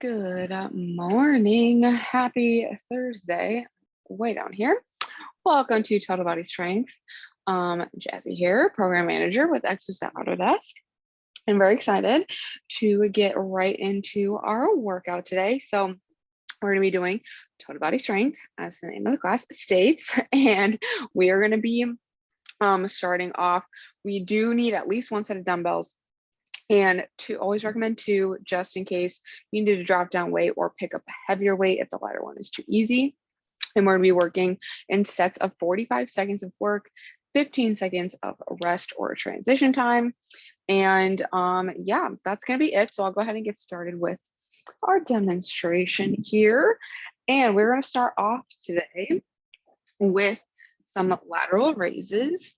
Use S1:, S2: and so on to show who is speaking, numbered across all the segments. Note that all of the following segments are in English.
S1: Good morning. Happy Thursday. Way down here. Welcome to Total Body Strength. Jazzy here, program manager with Exercise Autodesk. I'm very excited to get right into our workout today. So we're going to be doing Total Body Strength, as the name of the class states, and we are going to be starting off. We do need at least one set of dumbbells. And to always recommend two, just in case you need to drop down weight or pick up a heavier weight if the lighter one is too easy. And we're going to be working in sets of 45 seconds of work, 15 seconds of rest or transition time. And yeah, that's going to be it. So I'll go ahead and get started with our demonstration here. And we're going to start off today with some lateral raises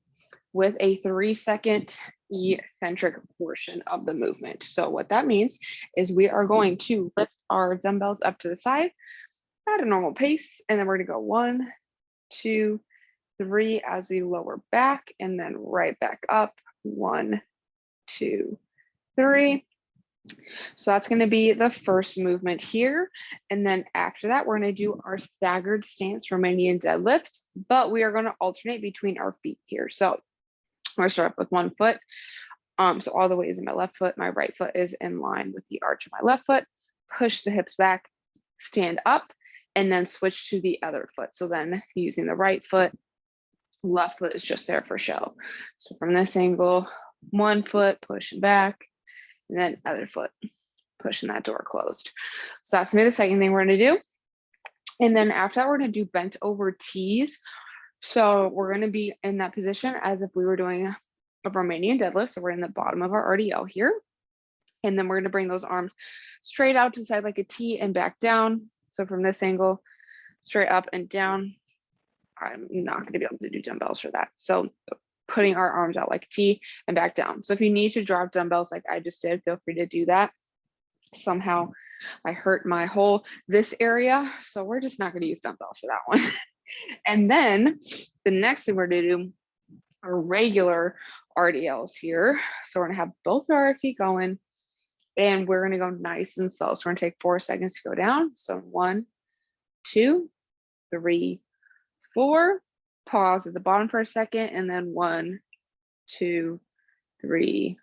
S1: with a 3-second eccentric portion of the movement. So what that means is we are going to lift our dumbbells up to the side at a normal pace, and then we're going to go 1, 2, 3 as we lower back, and then right back up. 1, 2, 3. So that's going to be the first movement here. And then after that, we're going to do our staggered stance Romanian deadlift, but we are going to alternate between our feet here. So we're going to start with one foot. So all the weight is in my left foot. My right foot is in line with the arch of my left foot. Push the hips back, stand up, and then switch to the other foot. So then using the right foot, left foot is just there for show. So from this angle, one foot pushing back, and then other foot pushing that door closed. So that's gonna be the second thing we're gonna do. And then after that, we're gonna do bent over tees. So we're going to be in that position as if we were doing a Romanian deadlift. So we're in the bottom of our RDL here. And then we're going to bring those arms straight out to the side like a T and back down. So from this angle, straight up and down. I'm not going to be able to do dumbbells for that. So putting our arms out like a T and back down. So if you need to drop dumbbells like I just did, feel free to do that. Somehow I hurt my this area. So we're just not going to use dumbbells for that one. And then the next thing we're going to do are regular RDLs here. So we're going to have both our feet going, and we're going to go nice and slow. So we're going to take 4 seconds to go down. So 1, 2, 3, 4. Pause at the bottom for a second, and then 1, 2, 3,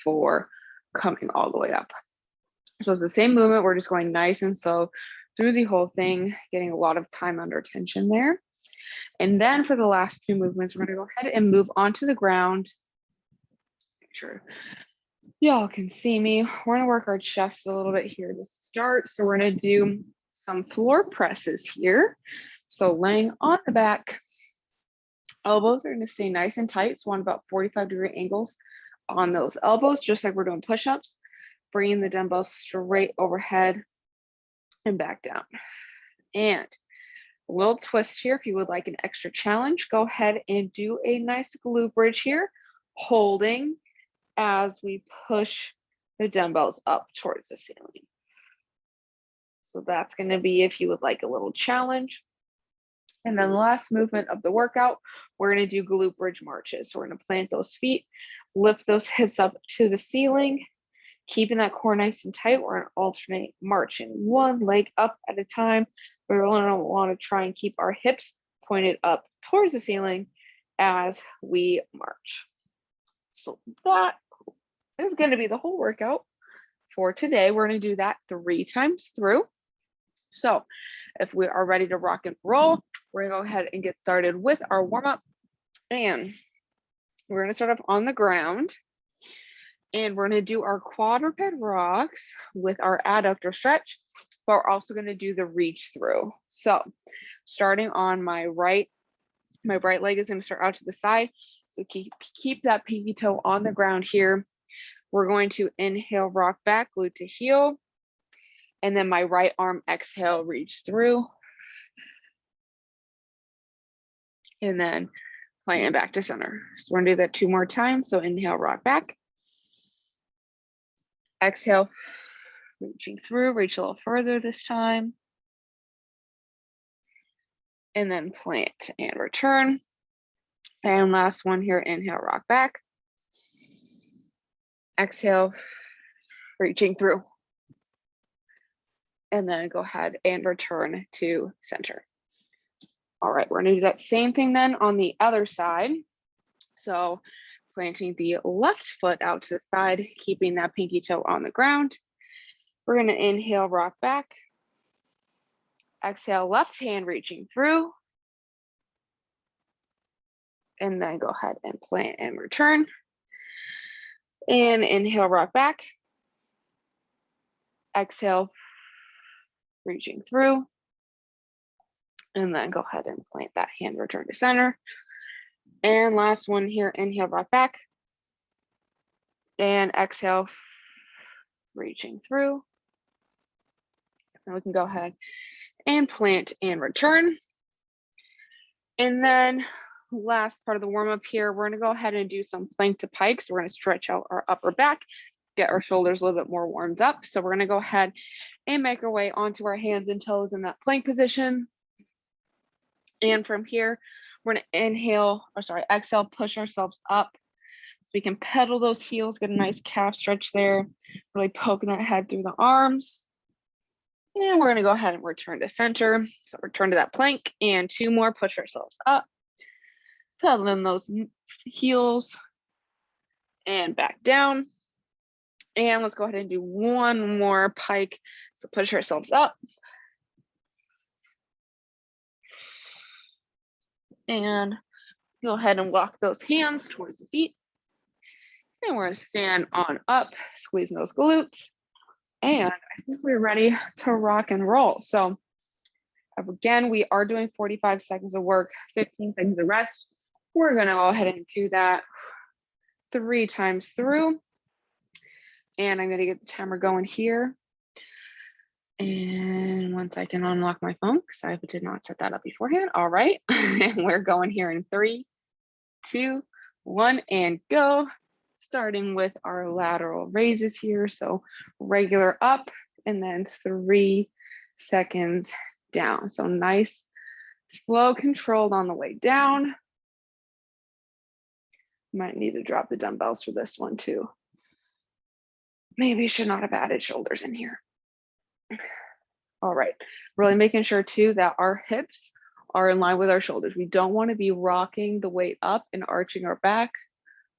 S1: 4, coming all the way up. So it's the same movement. We're just going nice and slow through the whole thing, getting a lot of time under tension there. And then for the last 2 movements, we're going to go ahead and move onto the ground. Make sure y'all can see me. We're going to work our chest a little bit here to start. So we're going to do some floor presses here. So laying on the back, elbows are going to stay nice and tight. So on about 45-degree angles on those elbows, just like we're doing push-ups. Bringing the dumbbells straight overhead and back down. And a little twist here. If you would like an extra challenge, go ahead and do a nice glute bridge here, holding as we push the dumbbells up towards the ceiling. So that's going to be if you would like a little challenge. And then the last movement of the workout, we're going to do glute bridge marches. So we're going to plant those feet, lift those hips up to the ceiling, keeping that core nice and tight. We're going to alternate marching one leg up at a time. We're going to want to try and keep our hips pointed up towards the ceiling as we march. So that is going to be the whole workout for today. We're going to do that 3 times through. So if we are ready to rock and roll, we're going to go ahead and get started with our warm-up. And we're going to start off on the ground. And we're going to do our quadruped rocks with our adductor stretch, but we're also going to do the reach through. So starting on my right leg is going to start out to the side. So keep that pinky toe on the ground here. We're going to inhale, rock back, glute to heel. And then my right arm, exhale, reach through. And then plant back to center. So we're going to do that 2 more times. So inhale, rock back. Exhale, reaching through, reach a little further this time. And then plant and return. And last one here, inhale, rock back. Exhale, reaching through. and then go ahead and return to center. All right, we're gonna do that same thing then on the other side. So planting the left foot out to the side, keeping that pinky toe on the ground. We're gonna inhale, rock back. Exhale, left hand reaching through. And then go ahead and plant and return. And inhale, rock back. Exhale, reaching through. And then go ahead and plant that hand, return to center. And last one here, inhale, rock back. And exhale, reaching through. And we can go ahead and plant and return. And then last part of the warm up here, we're gonna go ahead and do some plank to pike. So we're gonna stretch out our upper back, get our shoulders a little bit more warmed up. So we're gonna go ahead and make our way onto our hands and toes in that plank position. And from here, we're gonna exhale, push ourselves up. So we can pedal those heels, get a nice calf stretch there, really poking that head through the arms. And we're gonna go ahead and return to center. So return to that plank and 2 more, push ourselves up, pedaling those heels and back down. And let's go ahead and do 1 more pike. So push ourselves up. And go ahead and walk those hands towards the feet. And we're gonna stand on up, squeezing those glutes. And I think we're ready to rock and roll. So again, we are doing 45 seconds of work, 15 seconds of rest. We're gonna go ahead and do that 3 times through. And I'm gonna get the timer going here. And once I can unlock my phone, because I did not set that up beforehand. All right, and we're going here in 3, 2, 1, and go. Starting with our lateral raises here. So regular up and then 3 seconds down. So nice, slow, controlled on the way down. Might need to drop the dumbbells for this one too. Maybe should not have added shoulders in here. All right, really making sure too that our hips are in line with our shoulders. We don't want to be rocking the weight up and arching our back.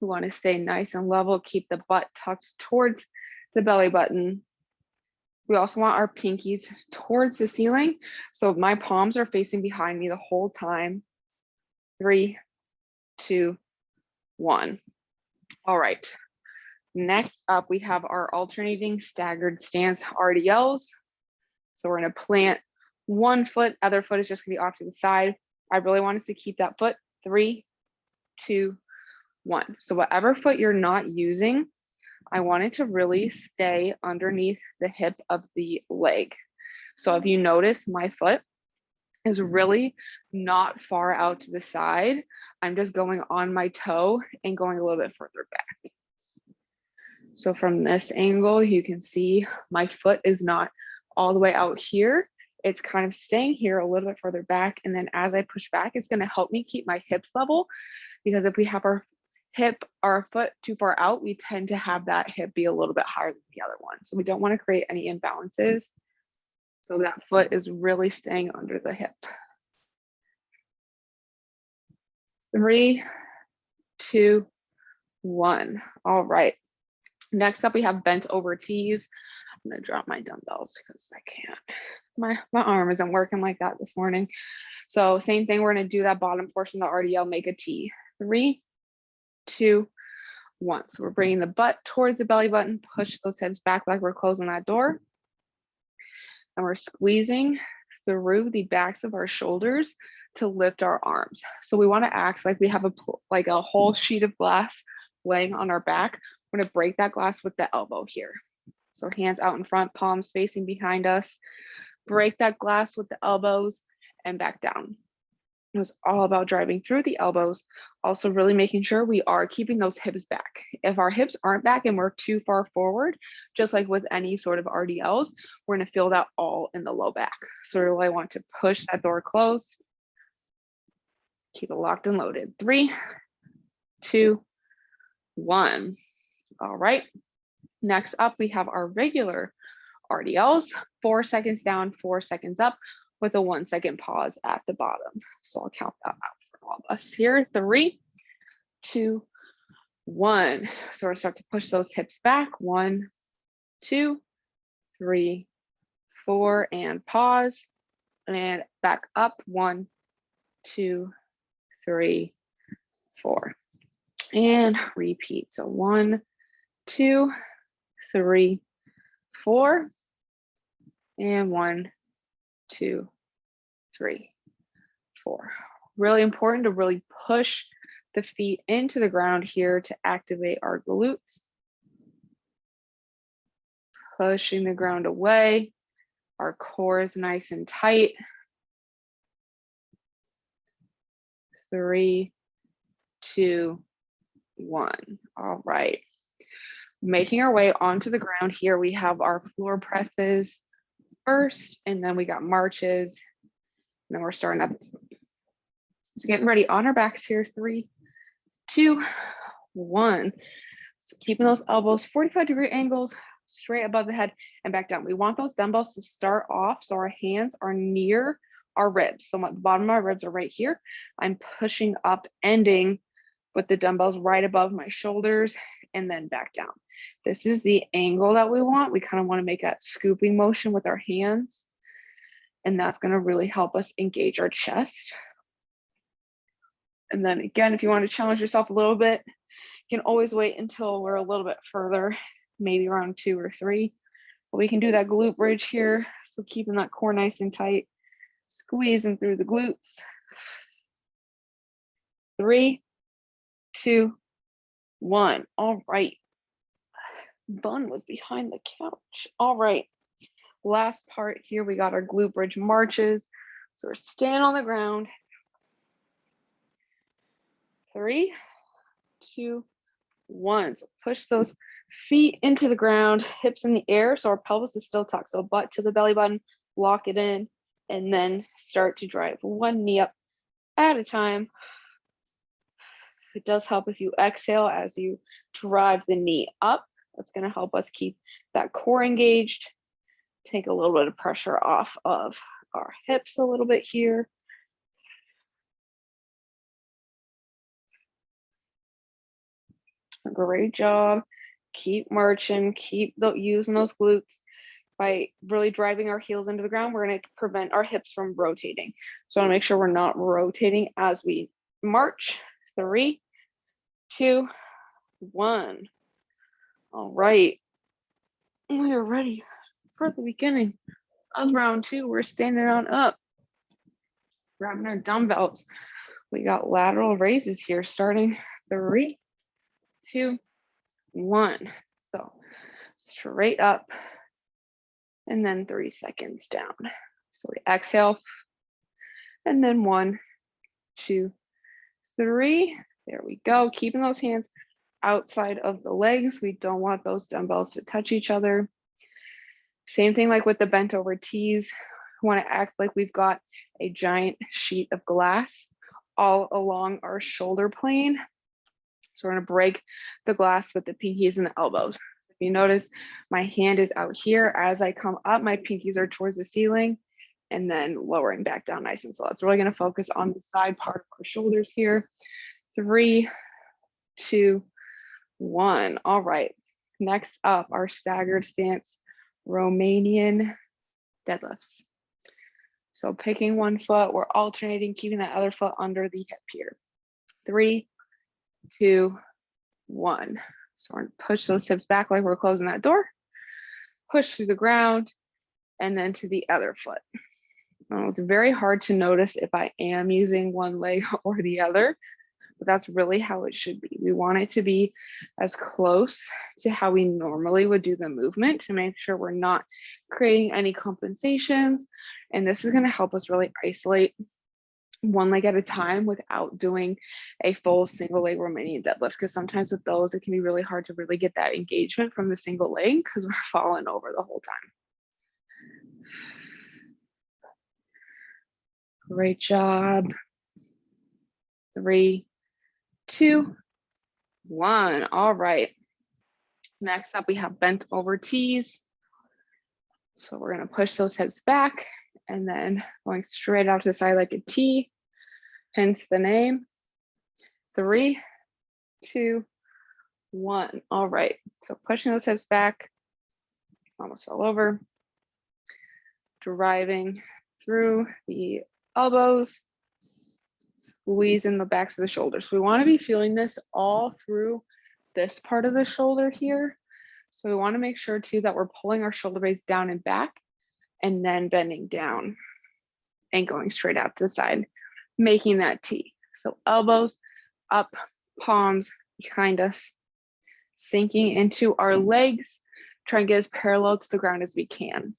S1: We want to stay nice and level, keep the butt tucked towards the belly button. We also want our pinkies towards the ceiling. So my palms are facing behind me the whole time. 3, 2, 1. All right. Next up, we have our alternating staggered stance RDLs. So we're going to plant 1 foot, other foot is just going to be off to the side. I really want us to keep that foot. 3, 2, 1. So whatever foot you're not using, I want it to really stay underneath the hip of the leg. So if you notice, my foot is really not far out to the side. I'm just going on my toe and going a little bit further back. So from this angle, you can see my foot is not all the way out here. It's kind of staying here a little bit further back. And then as I push back, it's going to help me keep my hips level, because if we have our foot too far out, we tend to have that hip be a little bit higher than the other one. So we don't want to create any imbalances. So that foot is really staying under the hip. 3, 2, 1. All right. Next up, we have bent over tees. I'm gonna drop my dumbbells because I can't. My arm isn't working like that this morning. So same thing, we're gonna do that bottom portion of the RDL, make a T. 3, 2, 1. So we're bringing the butt towards the belly button, push those hips back like we're closing that door. And we're squeezing through the backs of our shoulders to lift our arms. So we want to act like we have a whole sheet of glass laying on our back. We're going to break that glass with the elbow here. So hands out in front, palms facing behind us. Break that glass with the elbows and back down. It was all about driving through the elbows, also really making sure we are keeping those hips back. If our hips aren't back and we're too far forward, just like with any sort of RDLs, we're going to feel that all in the low back. So really want to push that door closed. Keep it locked and loaded. 3, 2, 1. All right. Next up, we have our regular RDLs, 4 seconds down, 4 seconds up with a 1 second pause at the bottom. So I'll count that out for all of us here. 3, 2, 1. So we're start to push those hips back. 1, 2, 3, 4, and pause. And back up. 1, 2, 3, 4. And repeat. So 1, 2, 3, 4. And 1, 2, 3, 4. Really important to really push the feet into the ground here to activate our glutes. Pushing the ground away. Our core is nice and tight. 3, 2, 1. All right. Making our way onto the ground here, we have our floor presses first, and then we got marches, and then we're starting up. So getting ready on our backs here. 3, 2, 1. So keeping those elbows 45-degree angles straight above the head and back down. We want those dumbbells to start off so our hands are near our ribs. So the bottom of my ribs are right here. I'm pushing up, ending with the dumbbells right above my shoulders and then back down. This is the angle that we want. We kind of want to make that scooping motion with our hands. And that's going to really help us engage our chest. And then again, if you want to challenge yourself a little bit, you can always wait until we're a little bit further, maybe around 2 or 3. But we can do that glute bridge here. So keeping that core nice and tight, squeezing through the glutes. 3, 2, 1. All right. Bun was behind the couch. All right. Last part here, we got our glute bridge marches. So we're standing on the ground. 3, 2, 1. So push those feet into the ground, hips in the air. So our pelvis is still tucked. So butt to the belly button, lock it in, and then start to drive one knee up at a time. It does help if you exhale as you drive the knee up. That's going to help us keep that core engaged. Take a little bit of pressure off of our hips a little bit here. Great job. Keep marching, keep using those glutes. By really driving our heels into the ground, we're going to prevent our hips from rotating. So I want to make sure we're not rotating as we march. 3, 2, 1. All right. We are ready for the beginning of round 2. We're standing on up, grabbing our dumbbells. We got lateral raises here starting. 3, 2, 1. So straight up and then 3 seconds down. So we exhale and then 1, 2, 3. There we go. Keeping those hands outside of the legs. We don't want those dumbbells to touch each other. Same thing like with the bent over tees. We want to act like we've got a giant sheet of glass all along our shoulder plane. So we're going to break the glass with the pinkies and the elbows. If you notice, my hand is out here. As I come up, my pinkies are towards the ceiling and then lowering back down nice and slow. It's really going to focus on the side part of our shoulders here. 3, 2, 1. All right. Next up, our staggered stance Romanian deadlifts. So picking one foot, we're alternating, keeping that other foot under the hip here. 3, 2, 1. So we're going to push those hips back like we're closing that door. Push to the ground and then to the other foot. It's very hard to notice if I am using one leg or the other, but that's really how it should be. We want it to be as close to how we normally would do the movement to make sure we're not creating any compensations. And this is going to help us really isolate one leg at a time without doing a full single leg Romanian deadlift, because sometimes with those, it can be really hard to really get that engagement from the single leg because we're falling over the whole time. Great job. 3, 2, 1. All right. Next up, we have bent over tees. So we're gonna push those hips back and then going straight out to the side like a T, hence the name. 3, 2, 1. All right, so pushing those hips back, almost all over. Driving through the elbows, squeeze in the backs of the shoulders. We want to be feeling this all through this part of the shoulder here. So we want to make sure too that we're pulling our shoulder blades down and back and then bending down and going straight out to the side, making that T. So elbows up, palms behind us, sinking into our legs, try and get as parallel to the ground as we can.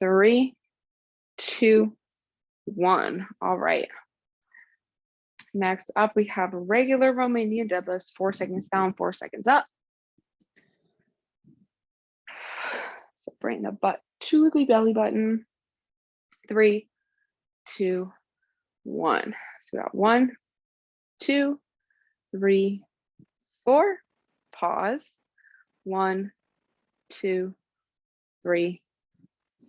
S1: 3, 2, 1. All right. Next up, we have regular Romanian deadlifts, 4 seconds down, 4 seconds up. So bring the butt to the belly button. 3, 2, 1. So we got 1, 2, 3, 4. Pause. 1, 2, 3,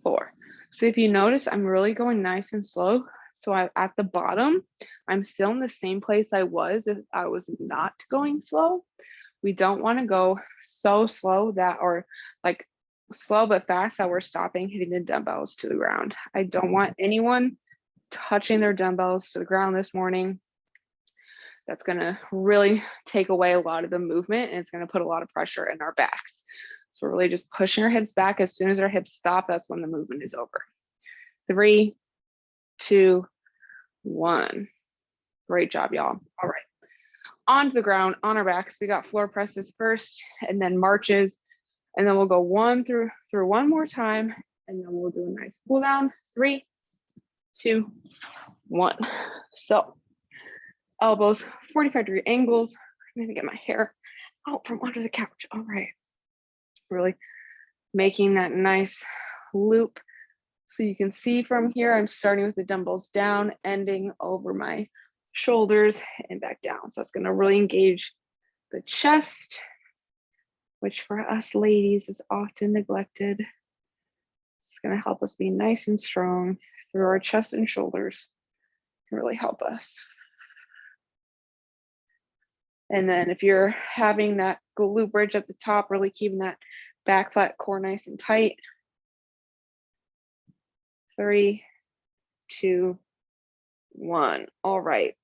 S1: 4. So if you notice, I'm really going nice and slow. So at the bottom, I'm still in the same place I was if I was not going slow. We don't want to go so slow that, or like slow but fast that we're stopping hitting the dumbbells to the ground. I don't want anyone touching their dumbbells to the ground this morning. That's going to really take away a lot of the movement, and it's going to put a lot of pressure in our backs. So we're really just pushing our hips back. As soon as our hips stop, that's when the movement is over. 3, 2, 1. Great job, y'all. All right. Onto the ground, on our backs. We got floor presses first, and then marches. And then we'll go through one more time, and then we'll do a nice pull down. 3, 2, 1. So elbows, 45-degree angles. I'm gonna get my hair out from under the couch. All right. Really making that nice loop. So you can see from here, I'm starting with the dumbbells down, ending over my shoulders and back down. So it's going to really engage the chest, which for us ladies is often neglected. It's going to help us be nice and strong through our chest and shoulders. Can really help us. And then if you're having that glute bridge at the top, really keeping that back flat core nice and tight. 3, 2, 1. All right.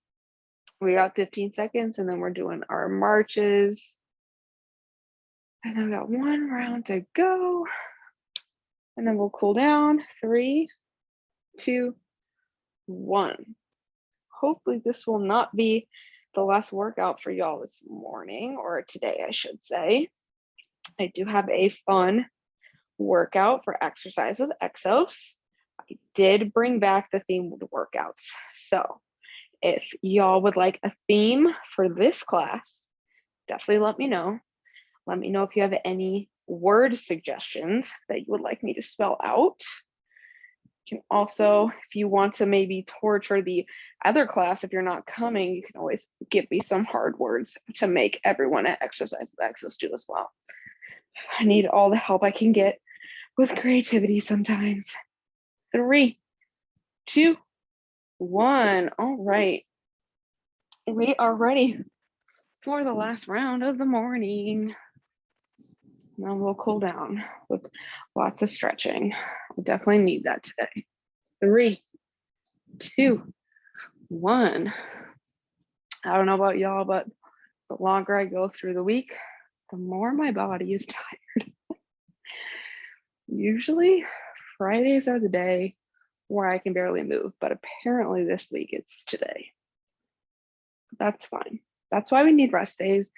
S1: We got 15 seconds, and then we're doing our marches. And then we got 1 round to go. And then we'll cool down. 3, 2, 1. Hopefully this will not be the last workout for y'all this morning, or today, I should say. I do have a fun workout for exercise with exos. I did bring back the themed workouts. So if y'all would like a theme for this class, definitely let me know. Let me know if you have any word suggestions that you would like me to spell out. You can also, if you want to maybe torture the other class, if you're not coming, you can always give me some hard words to make everyone at Exercise with Exos do as well. I need all the help I can get with creativity sometimes. 3, 2, 1. All right. We are ready for the last round of the morning. Now we'll cool down with lots of stretching. I definitely need that today. 3, 2, 1. I don't know about y'all, but the longer I go through the week, the more my body is tired. Usually Fridays are the day where I can barely move, but apparently this week it's today. That's fine. That's why we need rest days,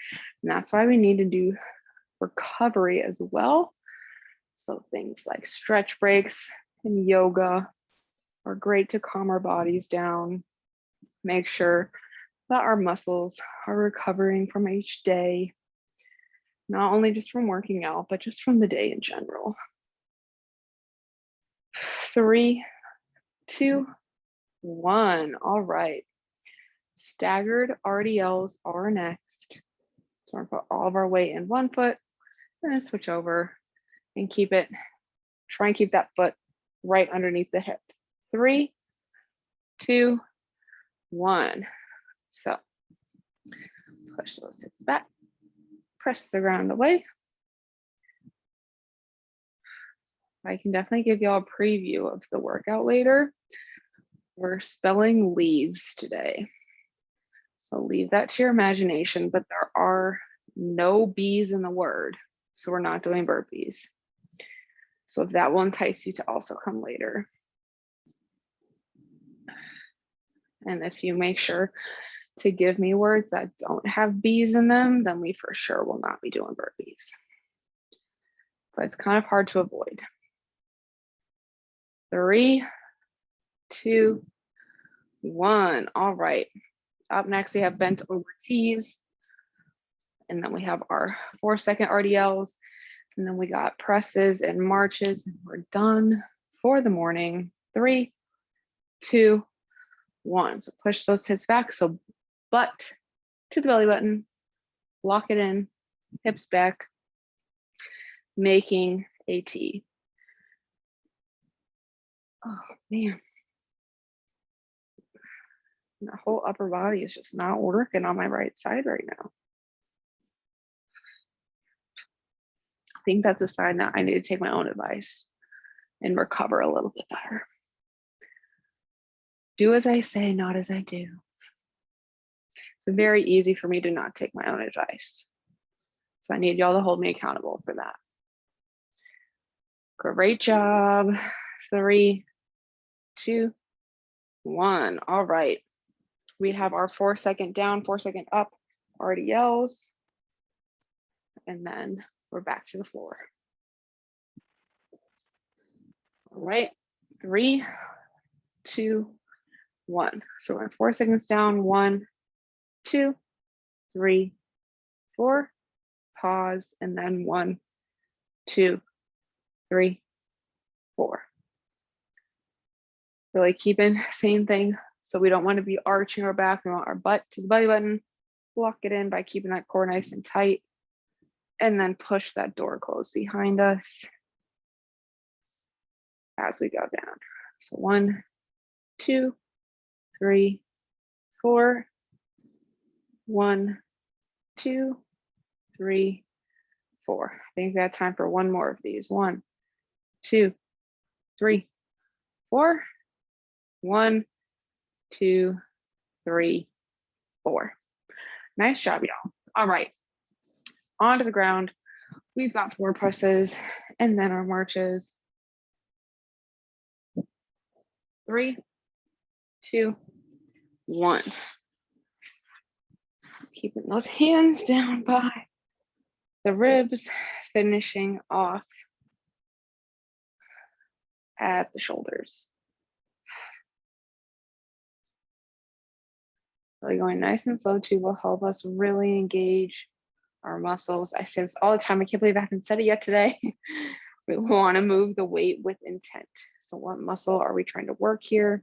S1: and that's why we need to do recovery as well. So things like stretch breaks and yoga are great to calm our bodies down, make sure that our muscles are recovering from each day, not only just from working out, but just from the day in general. 3, 2, 1. All right. Staggered RDLs are next. So we're gonna put all of our weight in one foot and then switch over and try and keep that foot right underneath the hip. 3, 2, 1. So push those hips back, press the ground away. I can definitely give y'all a preview of the workout later. We're spelling leaves today. So leave that to your imagination, but there are no B's in the word. So we're not doing burpees. So if that will entice you to also come later. And if you make sure to give me words that don't have B's in them, then we for sure will not be doing burpees. But it's kind of hard to avoid. 3, 2, 1. All right. Up next, we have bent over T's. And then we have our 4-second RDLs. And then we got presses and marches. And we're done for the morning. 3, 2, 1. So push those hips back. So butt to the belly button. Lock it in. Hips back. Making a T. Oh, man. The whole upper body is just not working on my right side right now. I think that's a sign that I need to take my own advice and recover a little bit better. Do as I say, not as I do. It's very easy for me to not take my own advice. So I need y'all to hold me accountable for that. Great job. 3, 2, 1. All right. We have our 4-second down, 4-second up RDLs. And then we're back to the floor. All right. 3, 2, 1. So we're 4 seconds down. 1, 2, 3, 4. Pause. And then 1, 2, 3, 4. Really keeping same thing. So we don't want to be arching our back. We want our butt to the belly button. Lock it in by keeping that core nice and tight. And then push that door closed behind us as we go down. So 1, 2, 3, 4. 1, 2, 3, 4. I think we got time for one more of these. 1, 2, 3, 4. 1, 2, 3, 4. Nice job, y'all. All right. Onto the ground. We've got 4 presses and then our marches. 3, 2, 1. Keeping those hands down by the ribs, finishing off at the shoulders. Really going nice and slow too will help us really engage our muscles. I say this all the time. I can't believe I haven't said it yet today. We want to move the weight with intent. So what muscle are we trying to work here?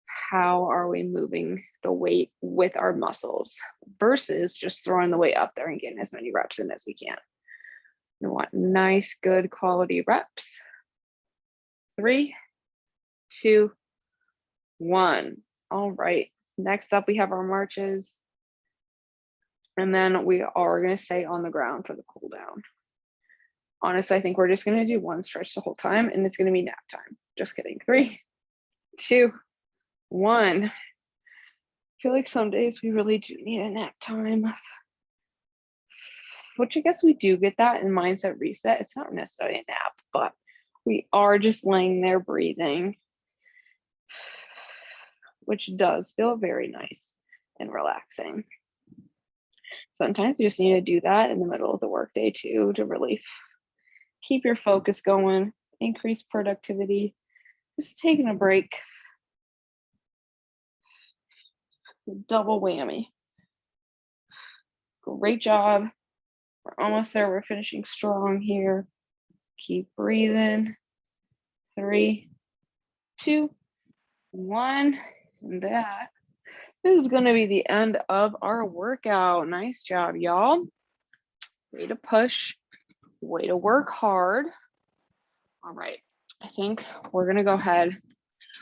S1: How are we moving the weight with our muscles versus just throwing the weight up there and getting as many reps in as we can? We want nice, good quality reps. 3, 2, 1. All right. Next up, we have our marches. And then we are going to stay on the ground for the cool down. Honestly, I think we're just going to do one stretch the whole time and it's going to be nap time. Just kidding. 3, 2, 1. I feel like some days we really do need a nap time. Which I guess we do get that in mindset reset. It's not necessarily a nap, but we are just laying there breathing, which does feel very nice and relaxing. Sometimes you just need to do that in the middle of the workday too, to really keep your focus going, increase productivity, just taking a break. Double whammy. Great job. We're almost there. We're finishing strong here. Keep breathing. 3, 2, 1. And that This is going to be the end of our workout. Nice job, y'all. Way to push, way to work hard. All right, I think we're going to go ahead.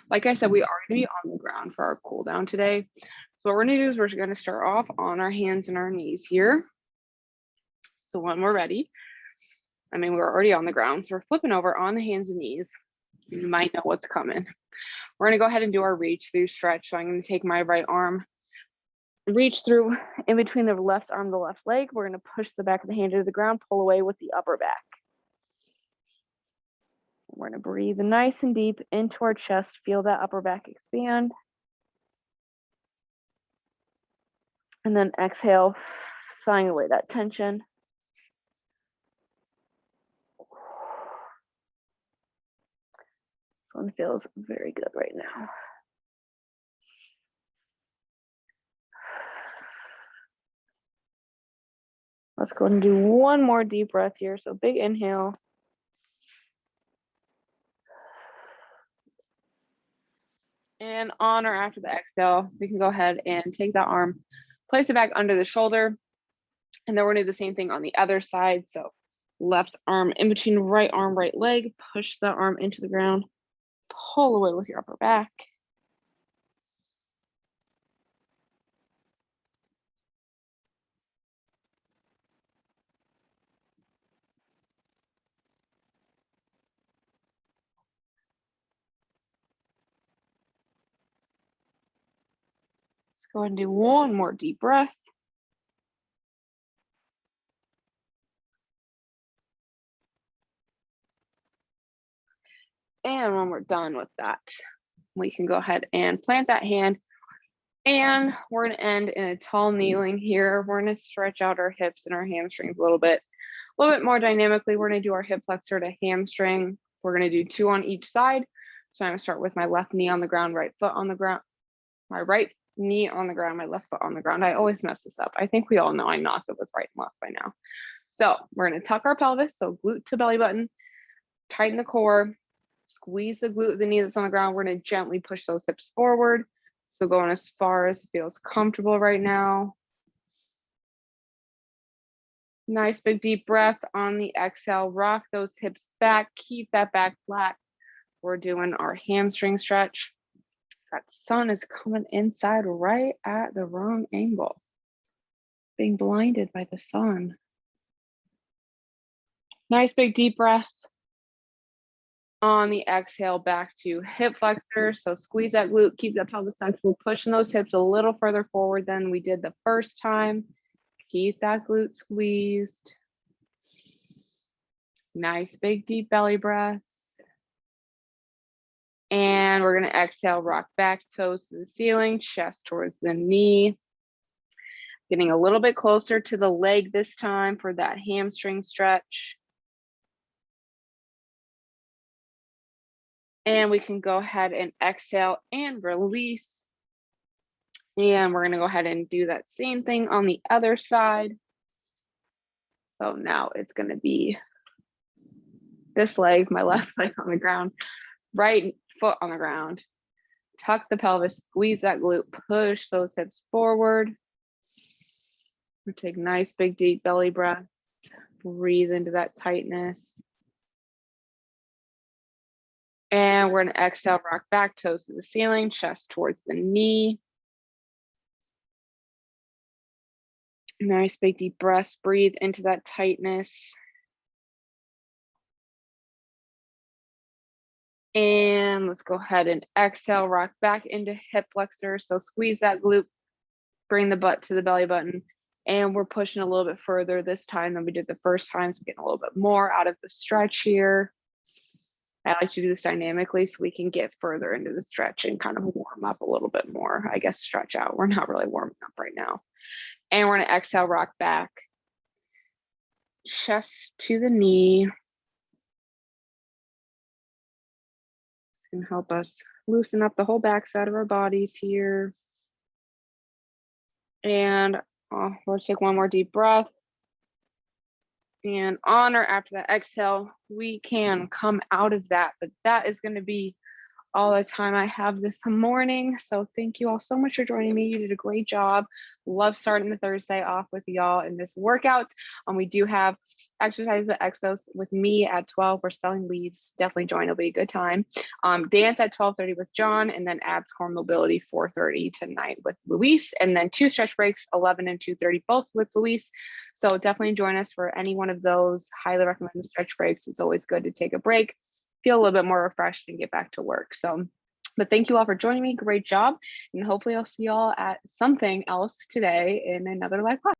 S1: Like I said, we are going to be on the ground for our cool down today. So what we're going to do is we're going to start off on our hands and our knees here. So when we're ready, we're already on the ground, so we're flipping over on the hands and knees. You might know what's coming. We're going to go ahead and do our reach through stretch. So I'm going to take my right arm, reach through in between the left arm and the left leg. We're going to push the back of the hand into the ground, pull away with the upper back. We're going to breathe nice and deep into our chest. Feel that upper back expand. And then exhale, sighing away that tension. This one feels very good right now. Let's go ahead and do one more deep breath here. So big inhale. And on or after the exhale, we can go ahead and take that arm, place it back under the shoulder. And then we're gonna do the same thing on the other side. So left arm in between right arm, right leg, push the arm into the ground, pull away with your upper back. Let's go ahead and do one more deep breath. And when we're done with that, we can go ahead and plant that hand. And we're going to end in a tall kneeling here. We're going to stretch out our hips and our hamstrings a little bit more dynamically. We're going to do our hip flexor to hamstring. We're going to do 2 on each side. So I'm going to start with my left knee on the ground, right foot on the ground, my right knee on the ground, my left foot on the ground. I always mess this up. I think we all know I'm not good with right and left by now. So we're going to tuck our pelvis, so glute to belly button, tighten the core, squeeze the glute of the knee that's on the ground. We're going to gently push those hips forward. So going as far as feels comfortable right now. Nice big deep breath on the exhale. Rock those hips back. Keep that back flat. We're doing our hamstring stretch. That sun is coming inside right at the wrong angle. Being blinded by the sun. Nice big deep breath. On the exhale, back to hip flexor. So squeeze that glute, keep that pelvis flexible, pushing those hips a little further forward than we did the first time. Keep that glute squeezed. Nice big deep belly breaths. And we're going to exhale, rock back, toes to the ceiling, chest towards the knee. Getting a little bit closer to the leg this time for that hamstring stretch. And we can go ahead and exhale and release. And we're going to go ahead and do that same thing on the other side. So now it's going to be this leg, my left leg on the ground, right foot on the ground. Tuck the pelvis, squeeze that glute, push those hips forward. We take nice big deep belly breaths. Breathe into that tightness. And we're going to exhale, rock back, toes to the ceiling, chest towards the knee. Nice big deep breaths. Breathe into that tightness. And let's go ahead and exhale, rock back into hip flexor. So squeeze that glute, bring the butt to the belly button. And we're pushing a little bit further this time than we did the first time. So getting a little bit more out of the stretch here. I like to do this dynamically so we can get further into the stretch and kind of warm up a little bit more. I guess stretch out. We're not really warming up right now. And we're going to exhale, rock back. Chest to the knee. This can help us loosen up the whole back side of our bodies here. And we'll take one more deep breath. And on or after that exhale, we can come out of that, but that is going to be all the time I have this morning. So thank you all so much for joining me. You did a great job. Love starting the Thursday off with y'all in this workout. We do have exercises at Exos with me at 12. We're selling leads. Definitely join. It'll be a good time. Dance at 12:30 with John, and then abs core mobility 4:30 tonight with Luis, and then 2 stretch breaks 11 and 2:30 both with Luis. So definitely join us for any one of those. Highly recommend the stretch breaks. It's always good to take a break, feel a little bit more refreshed, and get back to work. So, but thank you all for joining me. Great job. And hopefully I'll see y'all at something else today in another live class.